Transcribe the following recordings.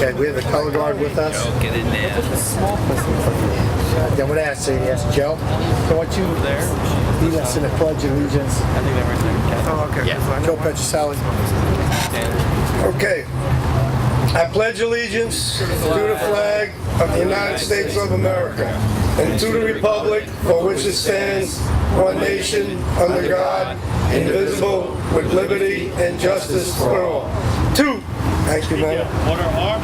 Okay, we have the color guard with us. Joe, get in there. Then I'm going to ask Joe, so what you lead us in the Pledge of Allegiance? I think they're right there. Oh, okay. Yeah. Joe Petroselli. Okay. I pledge allegiance to the flag of the United States of America and to the republic for which it stands, one nation, under God, indivisible, with liberty and justice for all. Two. Thank you, man. What are ours?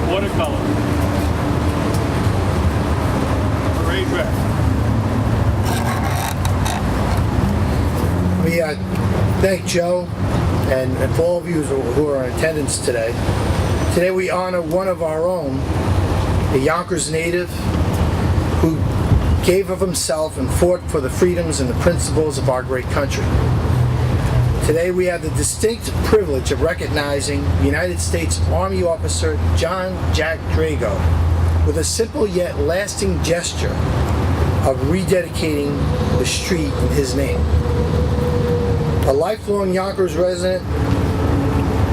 Watercolor. Parade red. We thank Joe and for all of you who are in attendance today. Today we honor one of our own, a Yonkers native who gave of himself and fought for the freedoms and the principles of our great country. Today we have the distinct privilege of recognizing United States Army officer John Jack Drago with a simple yet lasting gesture of rededicating the street in his name. A lifelong Yonkers resident,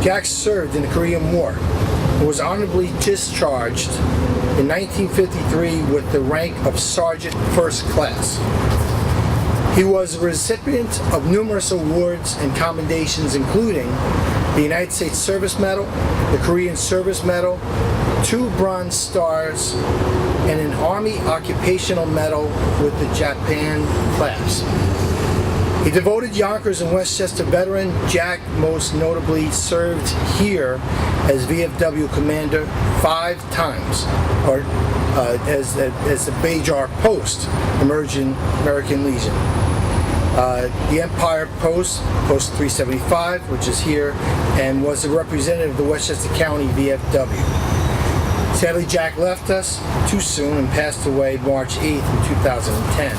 Jack served in the Korean War and was honorably discharged in 1953 with the rank of Sergeant First Class. He was a recipient of numerous awards and commendations, including the United States Service Medal, the Korean Service Medal, 2 Bronze Stars, and an Army Occupational Medal with the Japan class. A devoted Yonkers and Westchester veteran, Jack most notably served here as VFW commander 5 times, or as the Bajar Post, American Legion. The Empire Post, Post 375, which is here, and was a representative of the Westchester County VFW. Sadly, Jack left us too soon and passed away March 8th in 2010.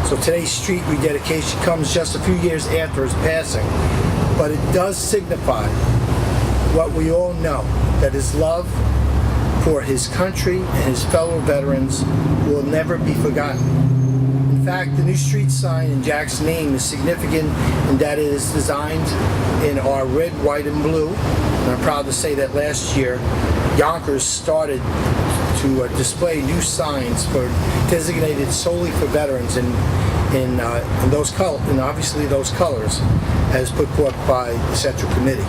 So today's street rededication comes just a few years after his passing, but it does signify what we all know, that his love for his country and his fellow veterans will never be forgotten. In fact, the new street sign in Jack's name is significant in that it is designed in our red, white, and blue. And I'm proud to say that last year, Yonkers started to display new signs designated solely for veterans in those colors, and obviously those colors, as put forth by the Central Committee.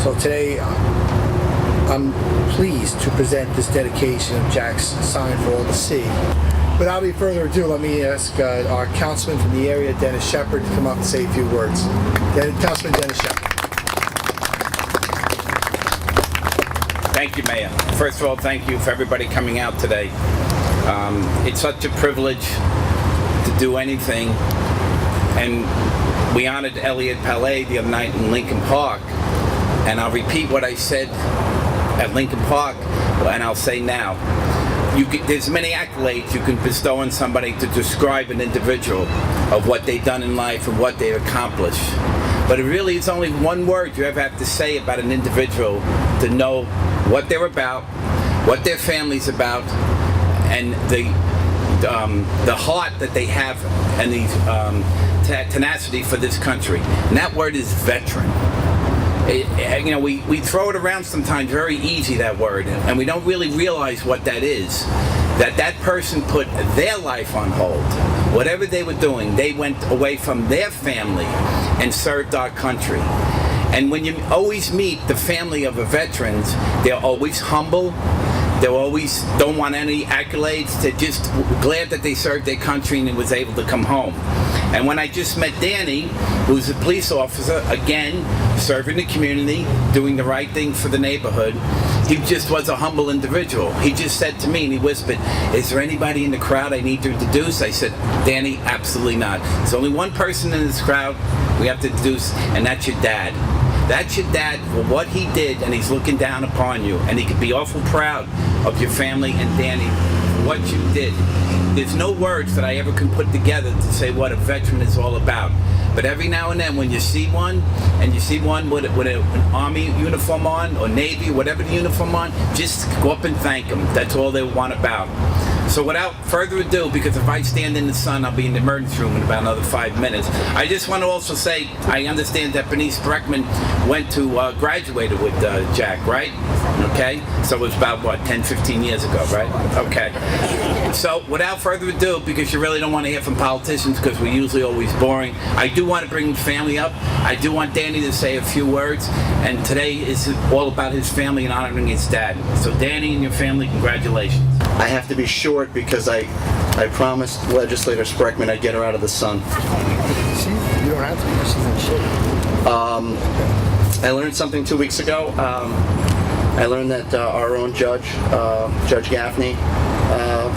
So today, I'm pleased to present this dedication of Jack's sign for all to see. Without any further ado, let me ask our councilman from the area, Dennis Shepard, to come up and say a few words. Councilman Dennis Shepard. Thank you, Mayor. First of all, thank you for everybody coming out today. It's such a privilege to do anything, and we honored Elliot Palais the other night in Lincoln Park, and I'll repeat what I said at Lincoln Park, and I'll say now. There's many accolades you can bestow on somebody to describe an individual of what they've done in life and what they've accomplished. But it really is only one word you ever have to say about an individual to know what they're about, what their family's about, and the heart that they have and the tenacity for this country. And that word is veteran. We throw it around sometimes very easy, that word, and we don't really realize what that is. That person put their life on hold. Whatever they were doing, they went away from their family and served our country. And when you always meet the family of the veterans, they're always humble. They always don't want any accolades. They're just glad that they served their country and was able to come home. And when I just met Danny, who's a police officer, again, serving the community, doing the right thing for the neighborhood, he just was a humble individual. He just said to me, and he whispered, "Is there anybody in the crowd I need to introduce?" I said, "Danny, absolutely not. There's only one person in this crowd we have to introduce, and that's your dad. That's your dad for what he did, and he's looking down upon you, and he could be awful proud of your family and Danny for what you did." There's no words that I ever can put together to say what a veteran is all about. But every now and then when you see one, and you see one with an Army uniform on, or Navy, whatever the uniform on, just go up and thank them. That's all they want about. So without further ado, because if I stand in the sun, I'll be in the emergency room in about another 5 minutes. I just want to also say, I understand that Bernice Breckman went to, graduated with Jack, right? Okay? So it was about, what, 10, 15 years ago, right? Okay. So without further ado, because you really don't want to hear from politicians because we're usually always boring, I do want to bring the family up. I do want Danny to say a few words, and today is all about his family and honoring his dad. So Danny and your family, congratulations. I have to be short because I promised Legislator Spreckman I'd get her out of the sun. You don't have to be. She's in shape. I learned something 2 weeks ago. I learned that our own judge, Judge Gaffney,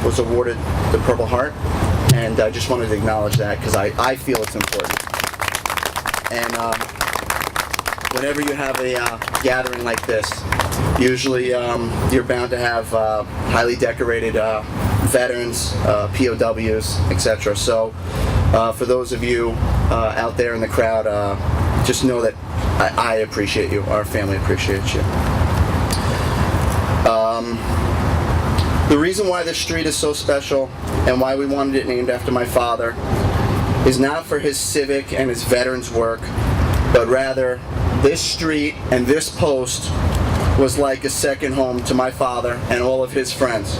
was awarded the Purple Heart, and I just wanted to acknowledge that because I feel it's important. And whenever you have a gathering like this, usually you're bound to have highly decorated veterans, POWs, etc. So for those of you out there in the crowd, just know that I appreciate you. Our family appreciates you. The reason why this street is so special and why we wanted it named after my father is not for his civic and his veterans work, but rather this street and this post was like a second home to my father and all of his friends.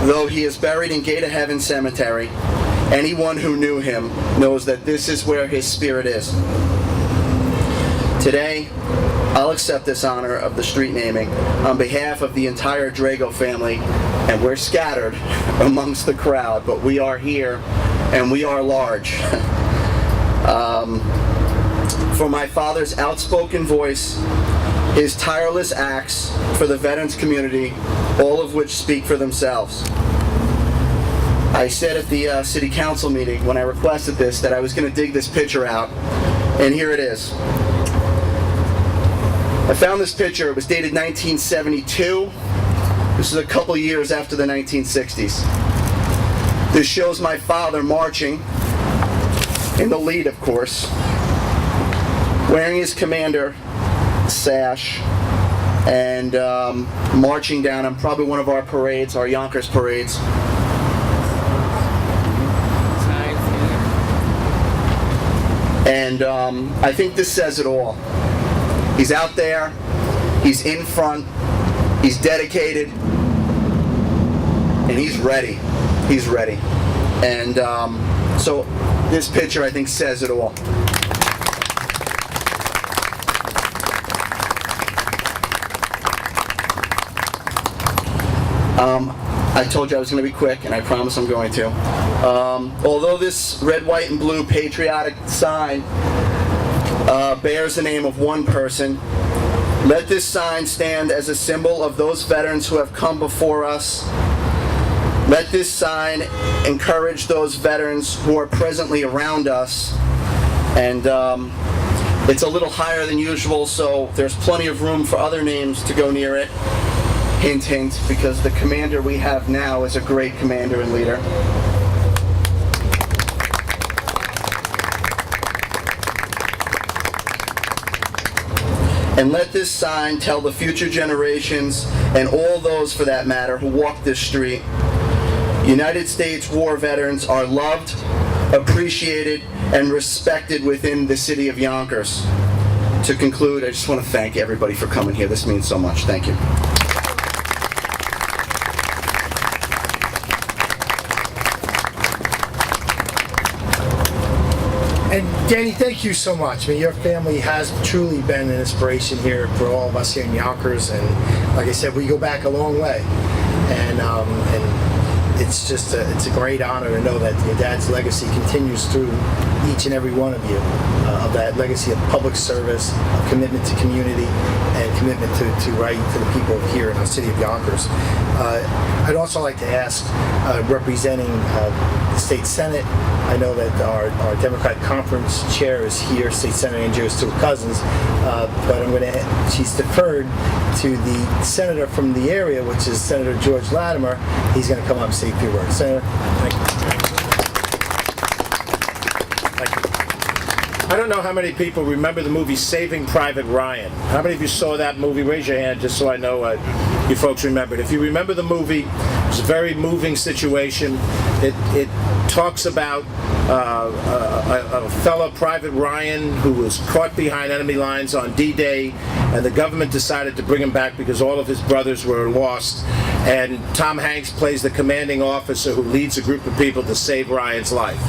Though he is buried in Gate of Heaven Cemetery, anyone who knew him knows that this is where his spirit is. Today, I'll accept this honor of the street naming on behalf of the entire Drago family, and we're scattered amongst the crowd, but we are here and we are large. For my father's outspoken voice, his tireless acts for the veterans community, all of which speak for themselves. I said at the city council meeting when I requested this that I was going to dig this picture out, and here it is. I found this picture. It was dated 1972. This is a couple years after the 1960s. This shows my father marching, in the lead of course, wearing his commander sash and marching down on probably one of our parades, our Yonkers parades. And I think this says it all. He's out there, he's in front, he's dedicated, and he's ready. He's ready. And so this picture, I think, says it all. I told you I was going to be quick, and I promise I'm going to. Although this red, white, and blue patriotic sign bears the name of one person, let this sign stand as a symbol of those veterans who have come before us. Let this sign encourage those veterans who are presently around us. And it's a little higher than usual, so there's plenty of room for other names to go near it. Hint, hint, because the commander we have now is a great commander and leader. And let this sign tell the future generations, and all those for that matter who walk this street, United States war veterans are loved, appreciated, and respected within the city of Yonkers. To conclude, I just want to thank everybody for coming here. This means so much. Thank you. And Danny, thank you so much. I mean, your family has truly been an inspiration here for all of us here in Yonkers, and like I said, we go back a long way. And it's just it's a great honor to know that your dad's legacy continues through each and every one of you, of that legacy of public service, of commitment to community, and commitment to right to the people here in the city of Yonkers. I'd also like to ask, representing the state senate, I know that our Democratic conference chair is here, State Senator Andrea Stewart Cousins, but she's deferred to the senator from the area, which is Senator George Latimer. He's going to come up and say a few words. Senator, thank you. I don't know how many people remember the movie Saving Private Ryan. How many of you saw that movie? Raise your hand just so I know you folks remember it. If you remember the movie, It's a very moving situation. It talks about a fellow Private Ryan who was caught behind enemy lines on D-Day, and the government decided to bring him back because all of his brothers were lost. And Tom Hanks plays the commanding officer who leads a group of people to save Ryan's life.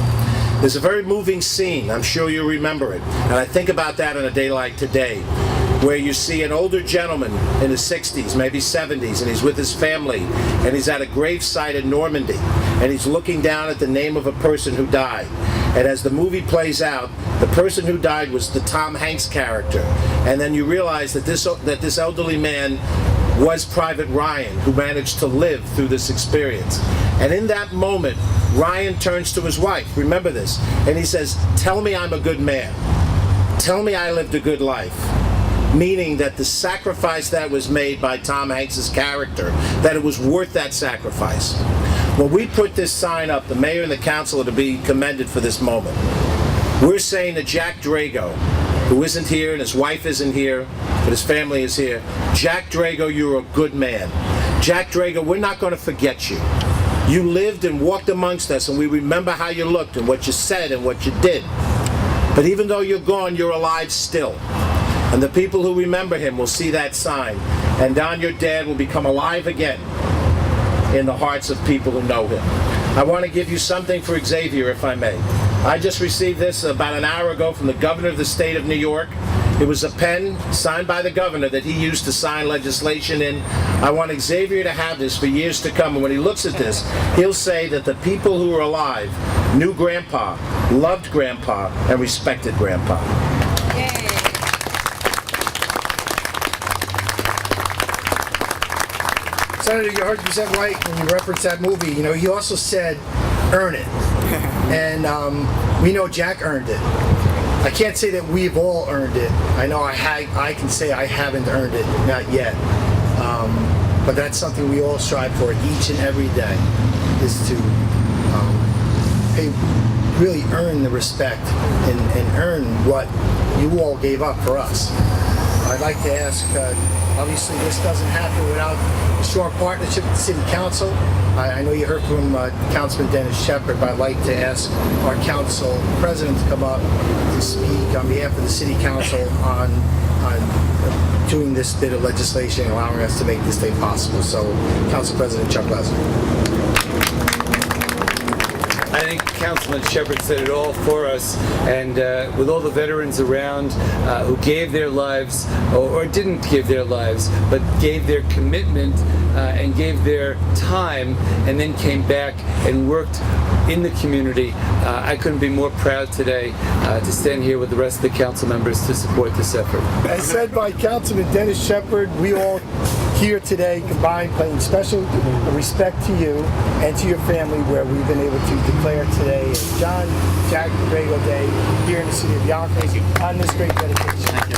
There's a very moving scene. I'm sure you remember it. And I think about that on a day like today, where you see an older gentleman in his 60s, maybe 70s, and he's with his family, and he's at a gravesite in Normandy, and he's looking down at the name of a person who died. And as the movie plays out, the person who died was the Tom Hanks character. And then you realize that this elderly man was Private Ryan, who managed to live through this experience. And in that moment, Ryan turns to his wife, remember this, and he says, "Tell me I'm a good man. Tell me I lived a good life." Meaning that the sacrifice that was made by Tom Hanks' character, that it was worth that sacrifice. When we put this sign up, the mayor and the council are to be commended for this moment. We're saying to Jack Drago, who isn't here and his wife isn't here, but his family is here, Jack Drago, you're a good man. Jack Drago, we're not going to forget you. You lived and walked amongst us, and we remember how you looked and what you said and what you did. But even though you're gone, you're alive still. And the people who remember him will see that sign. And Don, your dad, will become alive again in the hearts of people who know him. I want to give you something for Xavier, if I may. I just received this about an hour ago from the governor of the state of New York. It was a pen signed by the governor that he used to sign legislation in. I want Xavier to have this for years to come, and when he looks at this, he'll say that the people who are alive knew Grandpa, loved Grandpa, and respected Grandpa. Yay. Senator, you're 100% right when you reference that movie. You know, he also said, earn it. And we know Jack earned it. I can't say that we've all earned it. I know I can say I haven't earned it, not yet. But that's something we all strive for each and every day, is to really earn the respect and earn what you all gave up for us. I'd like to ask, obviously this doesn't happen without a strong partnership with the City Council. I know you heard from Councilman Dennis Shepard, but I'd like to ask our Council President to come up to speak on behalf of the City Council on doing this bit of legislation and allowing us to make this day possible. So, Council President Chuck Lesnar. I think Councilman Shepard said it all for us, and with all the veterans around who gave their lives, or didn't give their lives, but gave their commitment and gave their time, and then came back and worked in the community, I couldn't be more proud today to stand here with the rest of the council members to support this effort. As said by Councilman Dennis Shepard, we all here today combined paying special respect to you and to your family, where we've been able to declare today as Jack Drago Day here in the city of Yonkers on this great dedication. Thank you.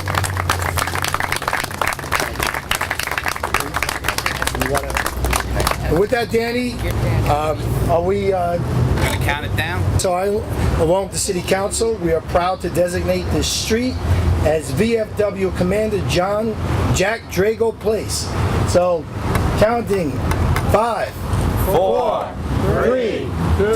And with that, Danny, are we Gonna count it down? So along with the City Council, we are proud to designate this street as VFW Commander Jack Drago Place. So, counting 5, 4, 3, 2,